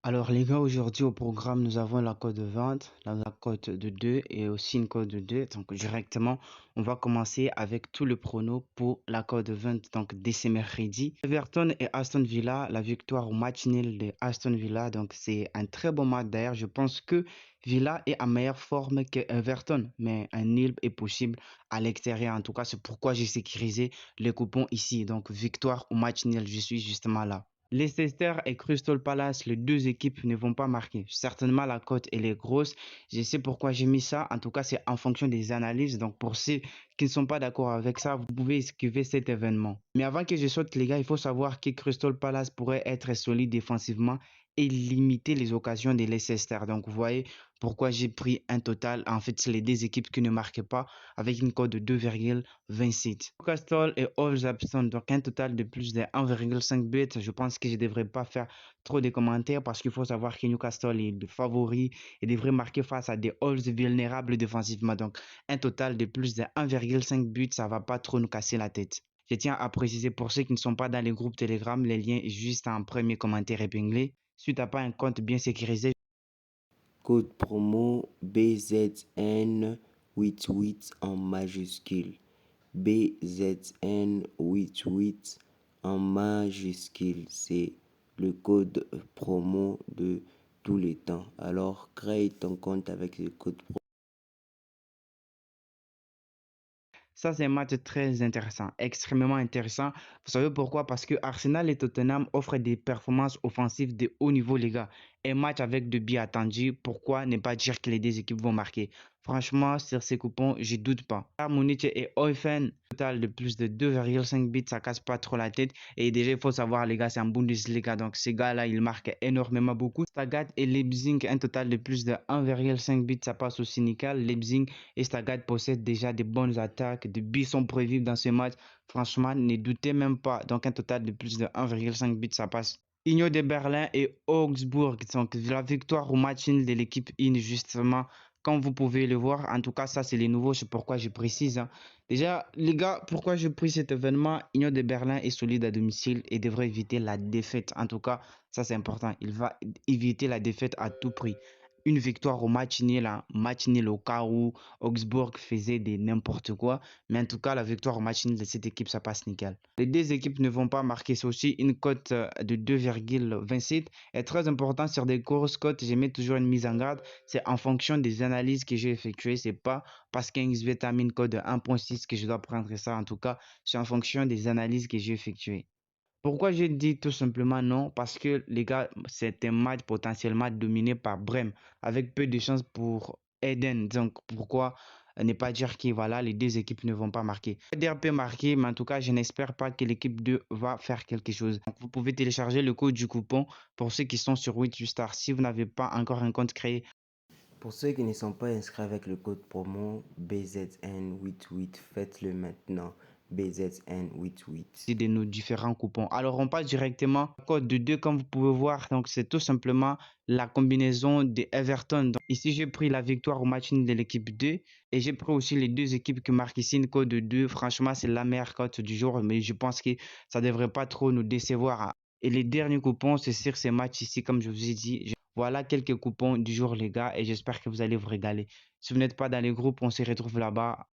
Alors les gars, aujourd'hui au programme, nous avons la cote de vente, la cote de 2 et aussi une cote de 2. Donc directement, on va commencer avec tout le prono pour la cote de vente donc dès ce mercredi. Everton et Aston Villa, la victoire au match nul de Aston Villa. Donc c'est un très bon match d'ailleurs. Je pense que Villa est en meilleure forme que Everton, mais un nul est possible à l'extérieur. En tout cas, c'est pourquoi j'ai sécurisé les coupons ici. Donc victoire au match nul, je suis justement là. Leicester et Crystal Palace, les deux équipes ne vont pas marquer. Certainement, la cote, elle est grosse. Je sais pourquoi j'ai mis ça. En tout cas, c'est en fonction des analyses. Donc, pour ceux qui ne sont pas d'accord avec ça, vous pouvez esquiver cet événement. Mais avant que je saute, les gars, il faut savoir que Crystal Palace pourrait être solide défensivement et limiter les occasions de Leicester. Donc, vous voyez pourquoi j'ai pris un total. En fait, c'est les deux équipes qui ne marquent pas avec une cote de 2,27. Newcastle et Wolverhampton, donc un total de plus de 1,5 buts. Je pense que je ne devrais pas faire trop de commentaires parce qu'il faut savoir que Newcastle est le favori et devrait marquer face à des Wolves vulnérables défensivement. Donc un total de plus de 1,5 buts, ça ne va pas trop nous casser la tête. Je tiens à préciser pour ceux qui ne sont pas dans les groupes Telegram, les liens est juste en premier commentaire épinglé. Si tu n'as pas un compte bien sécurisé, Code promo BZN88 en majuscule. BZN88 en majuscule. C'est le code promo de tous les temps. Alors, crée ton compte avec le code promo. ça, c'est un match très intéressant, extrêmement intéressant. Vous savez pourquoi? Parce que Arsenal et Tottenham offrent des performances offensives de haut niveau, les gars. Un match avec de bien attendus. Pourquoi ne pas dire que les deux équipes vont marquer? Franchement, sur ces coupons, je doute pas. Munich et Eufen, total de plus de 2,5 buts, ça casse pas trop la tête. Et déjà, il faut savoir, les gars, c'est en Bundesliga. Donc, ces gars-là, ils marquent énormément beaucoup. Stuttgart et Leipzig, un total de plus de 1,5 buts, ça passe aussi nickel. Leipzig et Stuttgart possèdent déjà de bonnes attaques. De buts sont prévus dans ce match. Franchement, ne doutez même pas. Donc, un total de plus de 1,5 buts, ça passe. Union de Berlin et Augsbourg. Donc, la victoire au match nul de l'équipe in, justement, comme vous pouvez le voir. En tout cas, ça, c'est les nouveaux. C'est pourquoi je précise, hein. Déjà, les gars, pourquoi je pris cet événement? Union de Berlin est solide à domicile et devrait éviter la défaite. En tout cas, ça, c'est important. Il va éviter la défaite à tout prix. Une victoire au match nul au cas où Augsbourg faisait des n'importe quoi. Mais en tout cas, la victoire au match nul de cette équipe, ça passe nickel. Les deux équipes ne vont pas marquer. C'est aussi une cote de 2,27 est très important sur des grosses cotes. Je mets toujours une mise en garde. C'est en fonction des analyses que j'ai effectuées. C'est pas parce qu'un XBET a mis une cote de 1,6 que je dois prendre ça. En tout cas, c'est en fonction des analyses que j'ai effectuées. Pourquoi j'ai dit tout simplement non? Parce que les gars, c'est un match potentiellement dominé par Brême, avec peu de chances pour Eden. Donc pourquoi ne pas dire que voilà, les deux équipes ne vont pas marquer? Eder peut marquer, mais en tout cas, je n'espère pas que l'équipe 2 va faire quelque chose. Donc, vous pouvez télécharger le code du coupon pour ceux qui sont sur 8star. Si vous n'avez pas encore un compte créé, Pour ceux qui ne sont pas inscrits avec le code promo BZN88, faites-le maintenant. BZN88. de nos différents coupons. Alors, on passe directement au code de 2 comme vous pouvez voir. Donc, c'est tout simplement la combinaison de Everton. Donc, ici, j'ai pris la victoire au match de l'équipe 2 et j'ai pris aussi les deux équipes qui marquent ici une code de 2. Franchement, c'est la meilleure cote du jour, mais je pense que ça ne devrait pas trop nous décevoir. Et les derniers coupons, c'est sur ces matchs ici, comme je vous ai dit. Voilà quelques coupons du jour, les gars, et j'espère que vous allez vous régaler. Si vous n'êtes pas dans les groupes, on se retrouve là-bas.